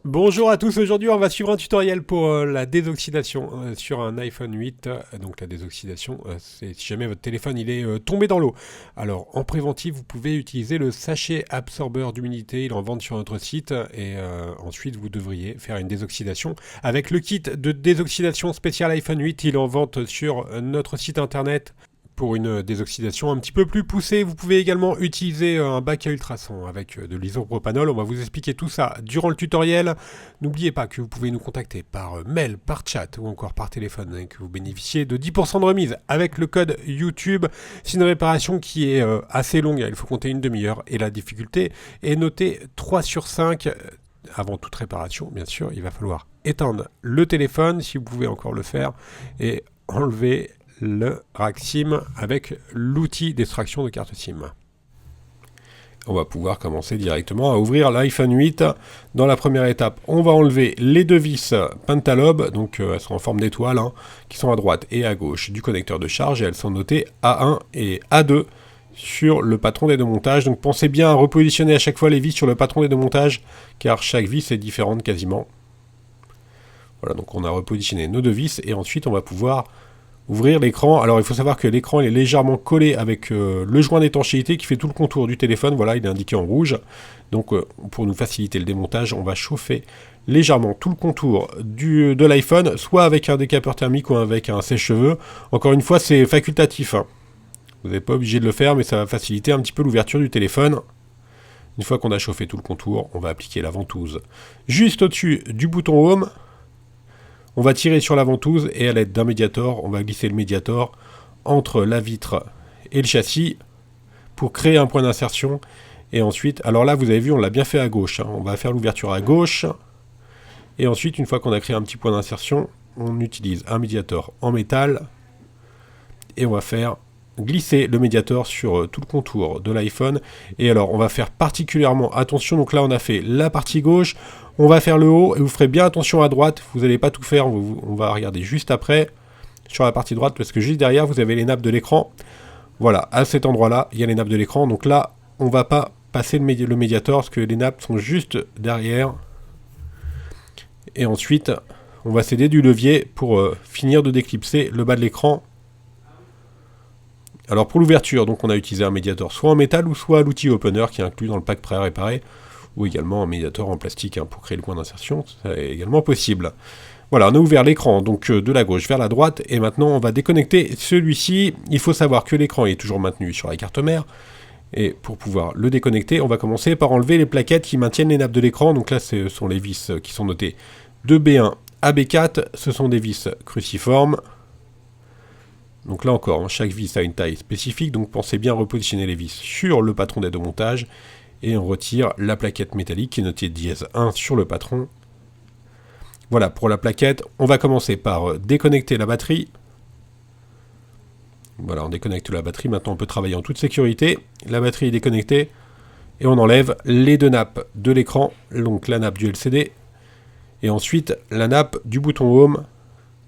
Bonjour à tous, aujourd'hui on va suivre un tutoriel pour la désoxydation sur un iPhone 8. Donc la désoxydation, c'est si jamais votre téléphone il est tombé dans l'eau. Alors en préventif, vous pouvez utiliser le sachet absorbeur d'humidité, il est en vente sur notre site et ensuite vous devriez faire une désoxydation avec le kit de désoxydation spécial iPhone 8, il est en vente sur notre site internet. Pour une désoxydation un petit peu plus poussée, vous pouvez également utiliser un bac à ultrasons avec de l'isopropanol. On va vous expliquer tout ça durant le tutoriel. N'oubliez pas que vous pouvez nous contacter par mail, par chat ou encore par téléphone et que vous bénéficiez de 10% de remise avec le code YouTube. C'est une réparation qui est assez longue, il faut compter une demi-heure et la difficulté est notée 3 sur 5. Avant toute réparation, bien sûr, il va falloir éteindre le téléphone si vous pouvez encore le faire et enlever le rack SIM avec l'outil d'extraction de carte SIM. On va pouvoir commencer directement à ouvrir l'iPhone 8. Dans la première étape, on va enlever les deux vis Pentalobe, donc elles sont en forme d'étoile, qui sont à droite et à gauche du connecteur de charge, et elles sont notées A1 et A2 sur le patron des deux montages. Donc pensez bien à repositionner à chaque fois les vis sur le patron des deux montages, car chaque vis est différente quasiment. Voilà, donc on a repositionné nos deux vis, et ensuite on va pouvoir ouvrir l'écran. Alors il faut savoir que l'écran est légèrement collé avec le joint d'étanchéité qui fait tout le contour du téléphone. Voilà, il est indiqué en rouge. Donc pour nous faciliter le démontage, on va chauffer légèrement tout le contour de l'iPhone, soit avec un décapeur thermique ou avec un sèche-cheveux. Encore une fois, c'est facultatif. Vous n'êtes pas obligé de le faire, mais ça va faciliter un petit peu l'ouverture du téléphone. Une fois qu'on a chauffé tout le contour, on va appliquer la ventouse juste au-dessus du bouton Home. On va tirer sur la ventouse et à l'aide d'un médiator, on va glisser le médiator entre la vitre et le châssis pour créer un point d'insertion. Et ensuite, alors là vous avez vu, on l'a bien fait à gauche. On va faire l'ouverture à gauche. Et ensuite, une fois qu'on a créé un petit point d'insertion, on utilise un médiator en métal. Et on va faire glisser le médiator sur tout le contour de l'iPhone. Et alors, on va faire particulièrement attention. Donc là, on a fait la partie gauche. On va faire le haut et vous ferez bien attention à droite. Vous n'allez pas tout faire. On va regarder juste après sur la partie droite parce que juste derrière, vous avez les nappes de l'écran. Voilà, à cet endroit-là, il y a les nappes de l'écran. Donc là, on ne va pas passer le médiator parce que les nappes sont juste derrière. Et ensuite, on va s'aider du levier pour finir de déclipser le bas de l'écran. Alors pour l'ouverture, donc on a utilisé un médiator soit en métal ou soit l'outil opener qui est inclus dans le pack prêt à réparer, ou également un médiator en plastique pour créer le point d'insertion, c'est également possible. Voilà, on a ouvert l'écran donc de la gauche vers la droite, et maintenant on va déconnecter celui-ci. Il faut savoir que l'écran est toujours maintenu sur la carte mère, et pour pouvoir le déconnecter, on va commencer par enlever les plaquettes qui maintiennent les nappes de l'écran. Donc là, ce sont les vis qui sont notées de B1 à B4, ce sont des vis cruciformes. Donc là encore, chaque vis a une taille spécifique, donc pensez bien repositionner les vis sur le patron d'aide au montage, et on retire la plaquette métallique qui est notée dièse 1 sur le patron. Voilà, pour la plaquette, on va commencer par déconnecter la batterie. Voilà, on déconnecte la batterie, maintenant on peut travailler en toute sécurité. La batterie est déconnectée, et on enlève les deux nappes de l'écran, donc la nappe du LCD, et ensuite la nappe du bouton Home.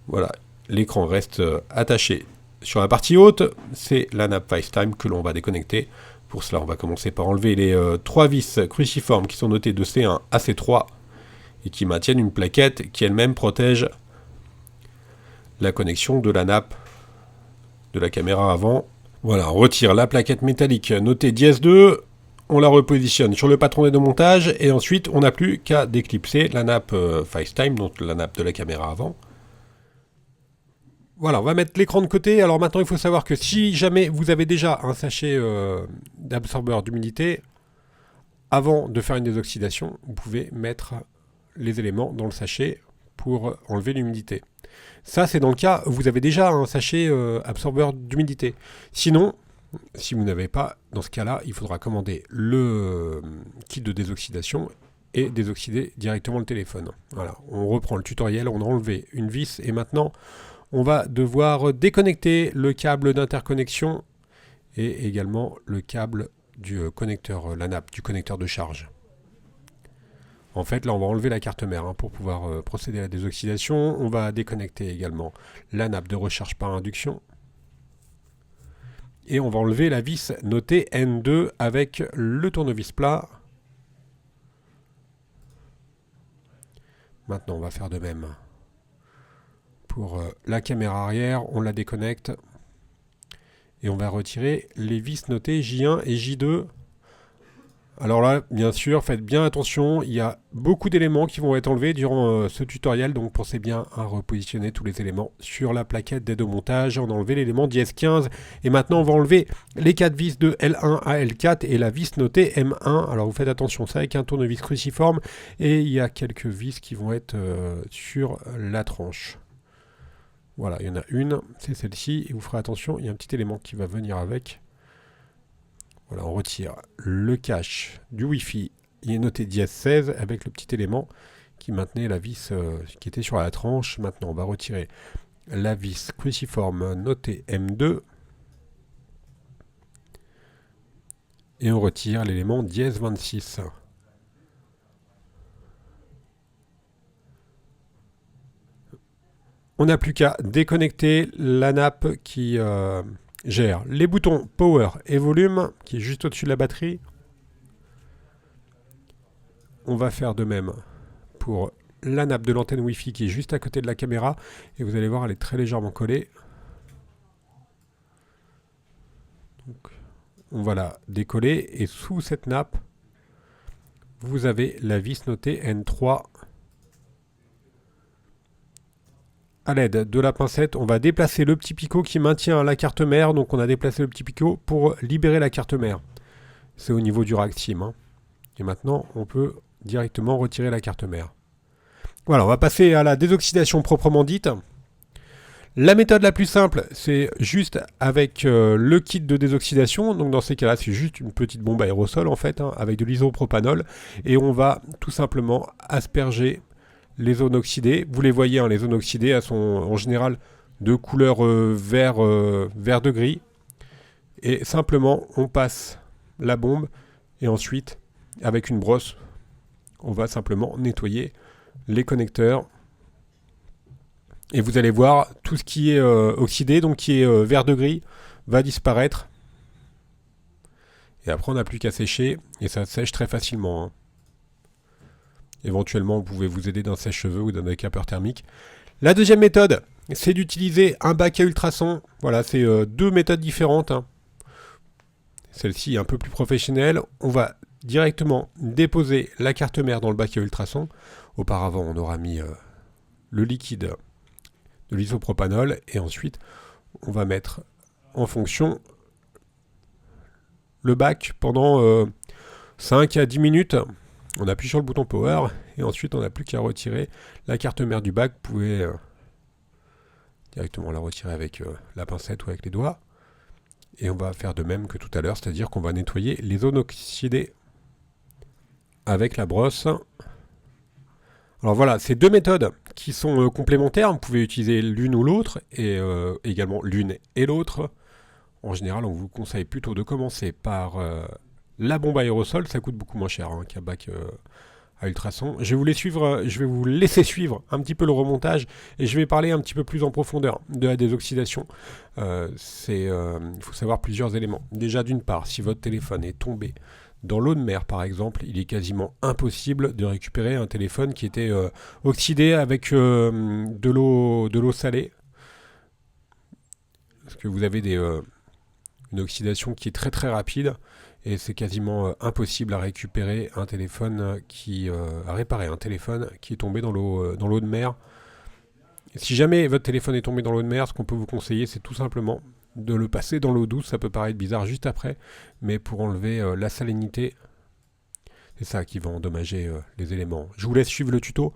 Voilà, l'écran reste attaché. Sur la partie haute, c'est la nappe FaceTime que l'on va déconnecter. Pour cela, on va commencer par enlever les trois vis cruciformes qui sont notées de C1 à C3 et qui maintiennent une plaquette qui elle-même protège la connexion de la nappe de la caméra avant. Voilà, on retire la plaquette métallique notée dièse 2, on la repositionne sur le patron de montage et ensuite on n'a plus qu'à déclipser la nappe FaceTime, donc la nappe de la caméra avant. Voilà, on va mettre l'écran de côté. Alors maintenant, il faut savoir que si jamais vous avez déjà un sachet d'absorbeur d'humidité, avant de faire une désoxydation, vous pouvez mettre les éléments dans le sachet pour enlever l'humidité. Ça, c'est dans le cas où vous avez déjà un sachet absorbeur d'humidité. Sinon, si vous n'avez pas, dans ce cas-là, il faudra commander le kit de désoxydation et désoxyder directement le téléphone. Voilà, on reprend le tutoriel, on a enlevé une vis et maintenant on va devoir déconnecter le câble d'interconnexion et également le câble du connecteur, la nappe du connecteur de charge. En fait, là, on va enlever la carte mère pour pouvoir procéder à la désoxydation. On va déconnecter également la nappe de recharge par induction. Et on va enlever la vis notée N2 avec le tournevis plat. Maintenant, on va faire de même. Pour la caméra arrière, on la déconnecte. Et on va retirer les vis notées J1 et J2. Alors là, bien sûr, faites bien attention. Il y a beaucoup d'éléments qui vont être enlevés durant ce tutoriel. Donc pensez bien à repositionner tous les éléments sur la plaquette d'aide au montage. On a enlevé l'élément d'IS15. Et maintenant, on va enlever les 4 vis de L1 à L4 et la vis notée M1. Alors vous faites attention, c'est avec un tournevis cruciforme. Et il y a quelques vis qui vont être sur la tranche. Voilà, il y en a une, c'est celle-ci, et vous ferez attention, il y a un petit élément qui va venir avec. Voilà, on retire le cache du Wi-Fi, il est noté dièse 16 avec le petit élément qui maintenait la vis qui était sur la tranche. Maintenant, on va retirer la vis cruciforme notée M2 et on retire l'élément dièse 26. On n'a plus qu'à déconnecter la nappe qui gère les boutons Power et Volume, qui est juste au-dessus de la batterie. On va faire de même pour la nappe de l'antenne Wi-Fi qui est juste à côté de la caméra. Et vous allez voir, elle est très légèrement collée. Donc, on va la décoller. Et sous cette nappe, vous avez la vis notée N3. À l'aide de la pincette, on va déplacer le petit picot qui maintient la carte mère. Donc on a déplacé le petit picot pour libérer la carte mère. C'est au niveau du rack SIM. Hein. Et maintenant, on peut directement retirer la carte mère. Voilà, on va passer à la désoxydation proprement dite. La méthode la plus simple, c'est juste avec le kit de désoxydation. Donc dans ces cas-là, c'est juste une petite bombe aérosol en fait, hein, avec de l'isopropanol. Et on va tout simplement asperger les zones oxydées. Vous les voyez, hein, les zones oxydées, elles sont en général de couleur vert de gris. Et simplement, on passe la bombe et ensuite, avec une brosse, on va simplement nettoyer les connecteurs. Et vous allez voir, tout ce qui est oxydé, donc qui est vert de gris, va disparaître. Et après, on n'a plus qu'à sécher, et ça sèche très facilement. Hein. Éventuellement, vous pouvez vous aider d'un sèche-cheveux ou d'un décapeur thermique. La deuxième méthode, c'est d'utiliser un bac à ultrasons. Voilà, c'est deux méthodes différentes. Hein. Celle-ci est un peu plus professionnelle. On va directement déposer la carte mère dans le bac à ultrasons. Auparavant, on aura mis le liquide de l'isopropanol et ensuite, on va mettre en fonction le bac pendant 5 à 10 minutes. On appuie sur le bouton Power et ensuite on n'a plus qu'à retirer la carte mère du bac. Vous pouvez directement la retirer avec la pincette ou avec les doigts. Et on va faire de même que tout à l'heure, c'est-à-dire qu'on va nettoyer les zones oxydées avec la brosse. Alors voilà, c'est deux méthodes qui sont complémentaires. Vous pouvez utiliser l'une ou l'autre et également l'une et l'autre. En général, on vous conseille plutôt de commencer par la bombe aérosol, ça coûte beaucoup moins cher hein, qu'un bac à ultrasons. Je vais vous laisser suivre un petit peu le remontage et je vais parler un petit peu plus en profondeur de la désoxydation. Il faut savoir plusieurs éléments. Déjà d'une part, si votre téléphone est tombé dans l'eau de mer par exemple, il est quasiment impossible de récupérer un téléphone qui était oxydé avec de l'eau salée. Parce que vous avez une oxydation qui est très très rapide. Et c'est quasiment impossible à récupérer un téléphone à réparer un téléphone qui est tombé dans l'eau de mer. Et si jamais votre téléphone est tombé dans l'eau de mer, ce qu'on peut vous conseiller, c'est tout simplement de le passer dans l'eau douce. Ça peut paraître bizarre juste après, mais pour enlever la salinité, c'est ça qui va endommager les éléments. Je vous laisse suivre le tuto.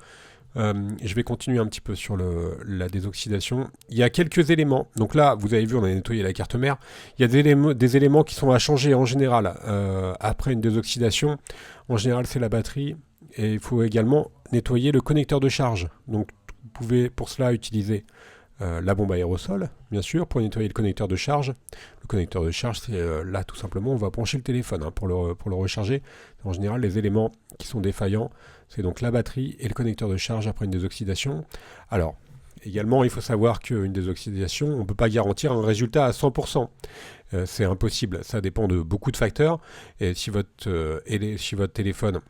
Je vais continuer un petit peu sur la désoxydation. Il y a quelques éléments. Donc là, vous avez vu, on a nettoyé la carte mère. Il y a des éléments qui sont à changer en général après une désoxydation. En général, c'est la batterie. Et il faut également nettoyer le connecteur de charge. Donc vous pouvez pour cela utiliser la bombe aérosol, bien sûr, pour nettoyer le connecteur de charge. Le connecteur de charge, c'est là tout simplement, on va brancher le téléphone hein, pour le recharger. En général, les éléments qui sont défaillants, c'est donc la batterie et le connecteur de charge après une désoxydation. Alors, Également, il faut savoir qu'une désoxydation, on ne peut pas garantir un résultat à 100%. C'est impossible, ça dépend de beaucoup de facteurs. Et si votre téléphone,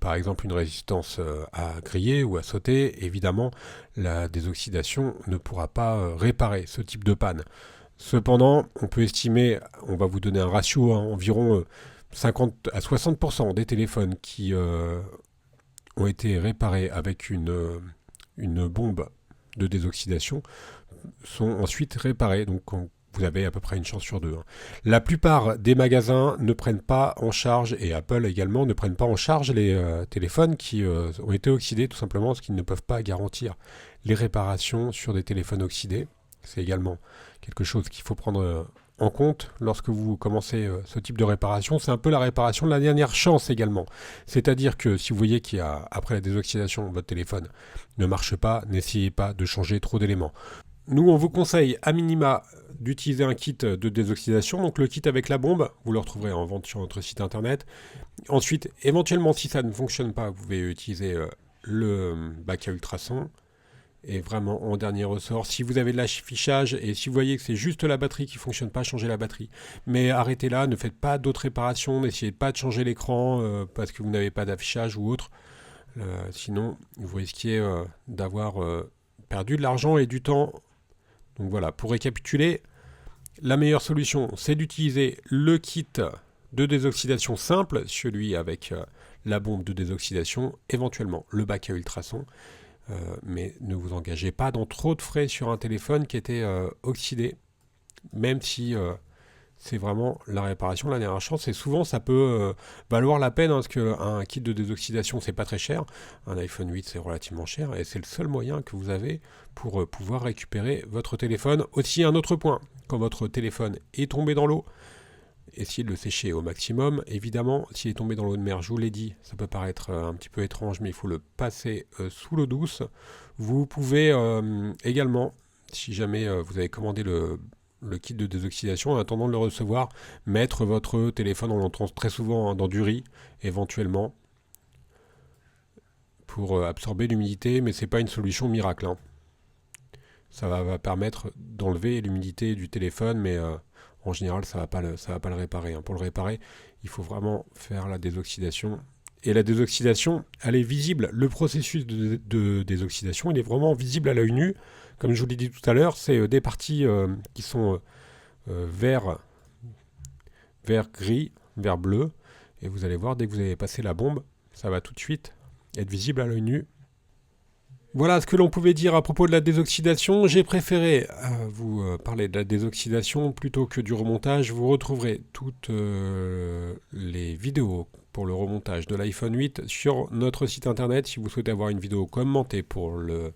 par exemple, une résistance à griller ou à sauter, évidemment, la désoxydation ne pourra pas réparer ce type de panne. Cependant, on peut estimer, on va vous donner un ratio, environ 50 à 60% des téléphones qui ont été réparés avec une bombe de désoxydation sont ensuite réparés. Donc vous avez à peu près une chance sur deux. La plupart des magasins ne prennent pas en charge, et Apple également, ne prennent pas en charge les téléphones qui ont été oxydés, tout simplement parce qu'ils ne peuvent pas garantir les réparations sur des téléphones oxydés. C'est également quelque chose qu'il faut prendre en compte lorsque vous commencez ce type de réparation. C'est un peu la réparation de la dernière chance également. C'est-à-dire que si vous voyez qu'après la désoxydation, votre téléphone ne marche pas, n'essayez pas de changer trop d'éléments. Nous, on vous conseille à minima d'utiliser un kit de désoxydation, donc le kit avec la bombe, vous le retrouverez en vente sur notre site internet. Ensuite, éventuellement, si ça ne fonctionne pas, vous pouvez utiliser le bac à ultrasons. Et vraiment, en dernier ressort, si vous avez de l'affichage et si vous voyez que c'est juste la batterie qui ne fonctionne pas, changez la batterie. Mais arrêtez là, ne faites pas d'autres réparations, n'essayez pas de changer l'écran parce que vous n'avez pas d'affichage ou autre. Sinon, vous risquez d'avoir perdu de l'argent et du temps. Donc voilà, pour récapituler, la meilleure solution, c'est d'utiliser le kit de désoxydation simple, celui avec la bombe de désoxydation, éventuellement le bac à ultrasons. Mais ne vous engagez pas dans trop de frais sur un téléphone qui était oxydé, même si c'est vraiment la réparation, la dernière chance. Et souvent, ça peut valoir la peine, parce qu'un kit de désoxydation, c'est pas très cher. Un iPhone 8, c'est relativement cher, et c'est le seul moyen que vous avez pour pouvoir récupérer votre téléphone. Aussi, un autre point, quand votre téléphone est tombé dans l'eau, essayez de le sécher au maximum. Évidemment, s'il est tombé dans l'eau de mer, je vous l'ai dit, ça peut paraître un petit peu étrange, mais il faut le passer sous l'eau douce. Vous pouvez également, si jamais vous avez commandé le kit de désoxydation, en attendant de le recevoir, mettre votre téléphone, on l'entend très souvent dans du riz, éventuellement, pour absorber l'humidité, mais c'est pas une solution miracle. Ça va permettre d'enlever l'humidité du téléphone, mais en général, ça va pas le réparer. Pour le réparer, il faut vraiment faire la désoxydation. Et la désoxydation, elle est visible. Le processus de désoxydation, il est vraiment visible à l'œil nu. Comme je vous l'ai dit tout à l'heure, c'est des parties qui sont vert gris, vert bleu. Et vous allez voir, dès que vous avez passé la bombe, ça va tout de suite être visible à l'œil nu. Voilà ce que l'on pouvait dire à propos de la désoxydation. J'ai préféré vous parler de la désoxydation plutôt que du remontage. Vous retrouverez toutes les vidéos pour le remontage de l'iPhone 8 sur notre site internet. Si vous souhaitez avoir une vidéo commentée pour le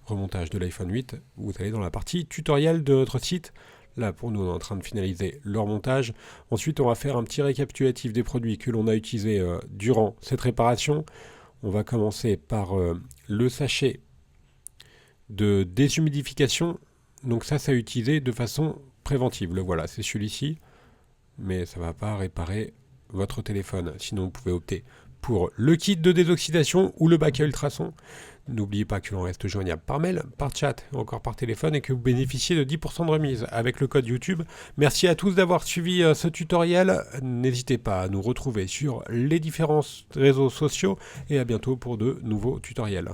remontage de l'iPhone 8, vous allez dans la partie tutoriel de notre site. Là, pour nous, on est en train de finaliser le remontage. Ensuite, on va faire un petit récapitulatif des produits que l'on a utilisés durant cette réparation. On va commencer par le sachet de déshumidification. Donc ça à utiliser de façon préventive. Le voilà, c'est celui-ci. Mais ça ne va pas réparer votre téléphone. Sinon, vous pouvez opter pour le kit de désoxydation ou le bac à ultrasons. N'oubliez pas que l'on reste joignable par mail, par chat, encore par téléphone, et que vous bénéficiez de 10% de remise avec le code YouTube. Merci à tous d'avoir suivi ce tutoriel. N'hésitez pas à nous retrouver sur les différents réseaux sociaux et à bientôt pour de nouveaux tutoriels.